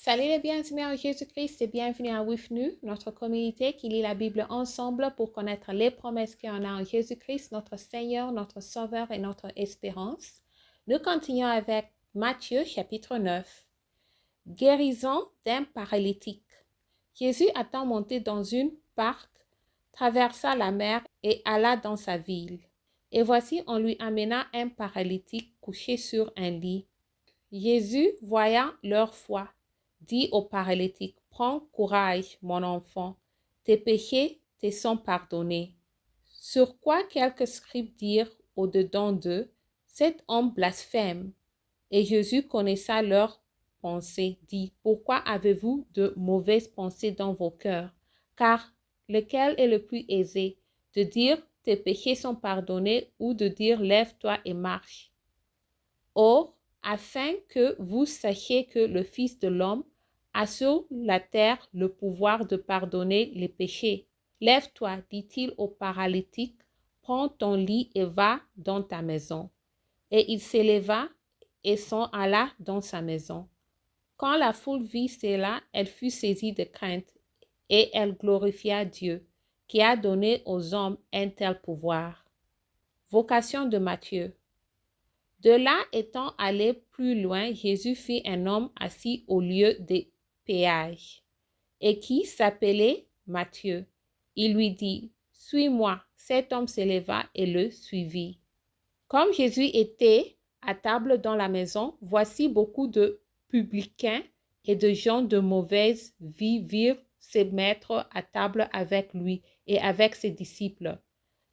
Salut les bien-aimés en Jésus-Christ et bienvenue à WIFNU, notre communauté qui lit la Bible ensemble pour connaître les promesses qu'on a en Jésus-Christ, notre Seigneur, notre Sauveur et notre espérance. Nous continuons avec Matthieu chapitre 9. Guérison d'un paralytique. Jésus étant monté dans une barque, traversa la mer et alla dans sa ville. Et voici, on lui amena un paralytique couché sur un lit. Jésus, voyant leur foi, dit au paralytique, « Prends courage, mon enfant, tes péchés te sont pardonnés. » Sur quoi quelques scribes dirent au-dedans d'eux, « Cet homme blasphème. » Et Jésus connaissant leurs pensées, dit, « Pourquoi avez-vous de mauvaises pensées dans vos cœurs? Car lequel est le plus aisé, de dire, « Tes péchés sont pardonnés » ou de dire, « Lève-toi et marche. » Or, afin que vous sachiez que le Fils de l'homme a sur la terre le pouvoir de pardonner les péchés. Lève-toi, dit-il au paralytique, prends ton lit et va dans ta maison. Et il s'éleva et s'en alla dans sa maison. Quand la foule vit cela, elle fut saisie de crainte et elle glorifia Dieu, qui a donné aux hommes un tel pouvoir. Vocation de Matthieu. De là étant allé plus loin, Jésus fit un homme assis au lieu des péages, et qui s'appelait Matthieu. Il lui dit, « Suis-moi. » Cet homme s'éleva et le suivit. Comme Jésus était à table dans la maison, voici beaucoup de publicains et de gens de mauvaise vie virent ses maîtres à table avec lui et avec ses disciples.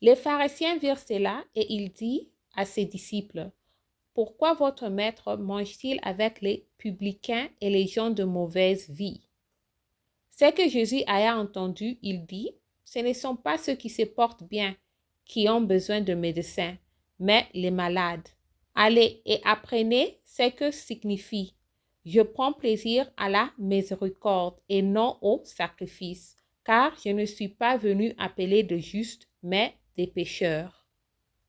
Les pharisiens virent cela et il dit à ses disciples, « Pourquoi votre maître mange-t-il avec les publicains et les gens de mauvaise vie? » C'est que Jésus aya entendu, il dit, « Ce ne sont pas ceux qui se portent bien qui ont besoin de médecins, mais les malades. Allez et apprenez ce que signifie. Je prends plaisir à la miséricorde et non au sacrifice, car je ne suis pas venu appeler de justes, mais des pécheurs. »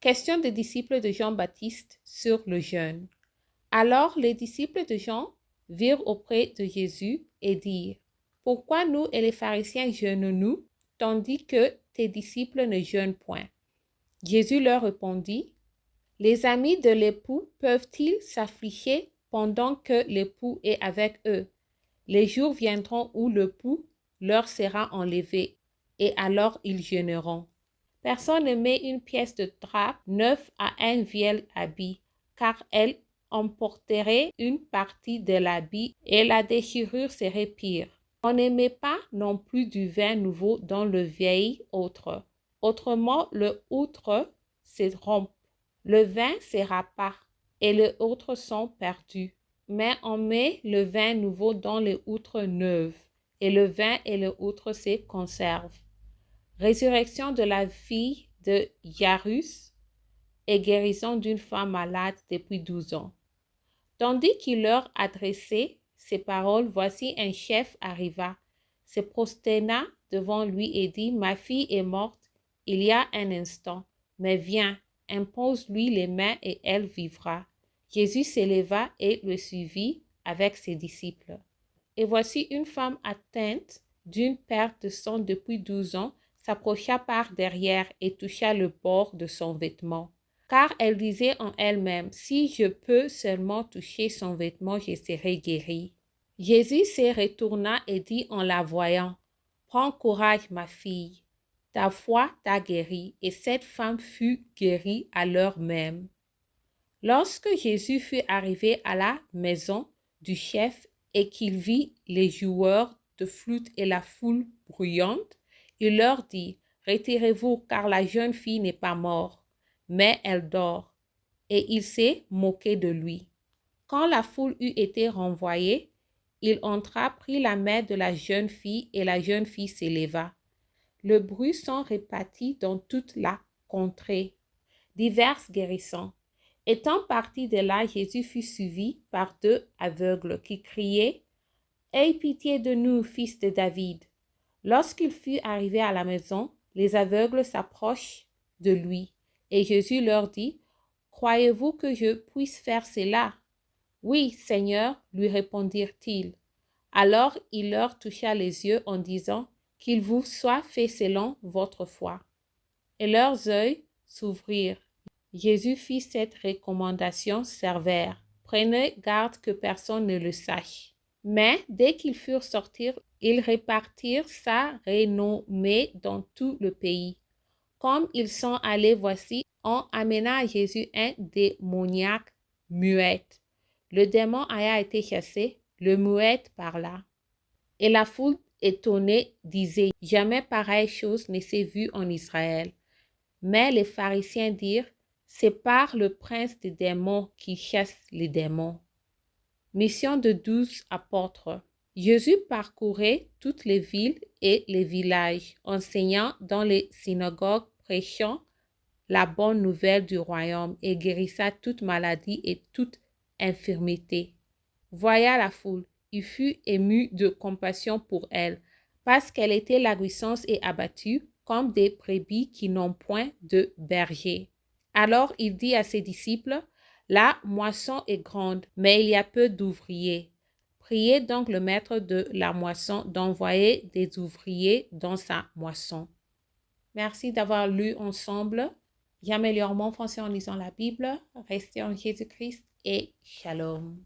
Question des disciples de Jean-Baptiste sur le jeûne. Alors les disciples de Jean virent auprès de Jésus et dirent, « Pourquoi nous et les pharisiens jeûnons-nous, tandis que tes disciples ne jeûnent point? » Jésus leur répondit, « Les amis de l'époux peuvent-ils s'affliger pendant que l'époux est avec eux? Les jours viendront où l'époux leur sera enlevé, et alors ils jeûneront. Personne ne met une pièce de drap neuf à un vieil habit, car elle emporterait une partie de l'habit et la déchirure serait pire. On ne met pas non plus du vin nouveau dans le vieil outre. Autrement, le outre se rompt, le vin se râpent et les outres sont perdus. Mais on met le vin nouveau dans les outres neuves, et le vin et les outres se conservent. Résurrection de la fille de Jairus et guérison d'une femme malade depuis 12 ans. Tandis qu'il leur adressait ces paroles, voici un chef arriva, se prosterna devant lui et dit, « Ma fille est morte il y a un instant, mais viens, impose-lui les mains et elle vivra. » Jésus s'éleva et le suivit avec ses disciples. Et voici une femme atteinte d'une perte de sang depuis 12 ans, s'approcha par derrière et toucha le bord de son vêtement. Car elle disait en elle-même, « Si je peux seulement toucher son vêtement, je serai guérie. » Jésus se retourna et dit en la voyant, « Prends courage, ma fille, ta foi t'a guérie. » Et cette femme fut guérie à l'heure même. Lorsque Jésus fut arrivé à la maison du chef et qu'il vit les joueurs de flûte et la foule bruyante, il leur dit, « Retirez-vous, car la jeune fille n'est pas morte, mais elle dort. » Et il s'est moqué de lui. Quand la foule eut été renvoyée, il entra, prit la main de la jeune fille, et la jeune fille s'éleva. Le bruit s'en répartit dans toute la contrée. Diverses guérisons. Étant parti de là, Jésus fut suivi par 2 aveugles qui criaient, « Aie pitié de nous, fils de David. » Lorsqu'il fut arrivé à la maison, les aveugles s'approchent de lui, et Jésus leur dit, « Croyez-vous que je puisse faire cela? » « Oui, Seigneur, lui répondirent-ils. » Alors il leur toucha les yeux en disant, qu'il vous soit fait selon votre foi. Et leurs yeux s'ouvrirent. Jésus fit cette recommandation sévère. Prenez garde que personne ne le sache. Mais dès qu'ils furent sortis, ils répartirent sa renommée dans tout le pays. Comme ils sont allés, voici, on amena à Jésus un démoniaque muette. Le démon ayant été chassé, le muette parla. Et la foule étonnée disait, jamais pareille chose ne s'est vue en Israël. Mais les pharisiens dirent, c'est par le prince des démons qui chasse les démons. Mission de 12 apôtres. Jésus parcourait toutes les villes et les villages, enseignant dans les synagogues, prêchant la bonne nouvelle du royaume et guérissant toute maladie et toute infirmité. Voyant la foule, il fut ému de compassion pour elle, parce qu'elle était languissante et abattue, comme des brebis qui n'ont point de berger. Alors il dit à ses disciples, la moisson est grande, mais il y a peu d'ouvriers. Priez donc le maître de la moisson d'envoyer des ouvriers dans sa moisson. Merci d'avoir lu ensemble. J'améliore mon français en lisant la Bible. Restez en Jésus-Christ et shalom.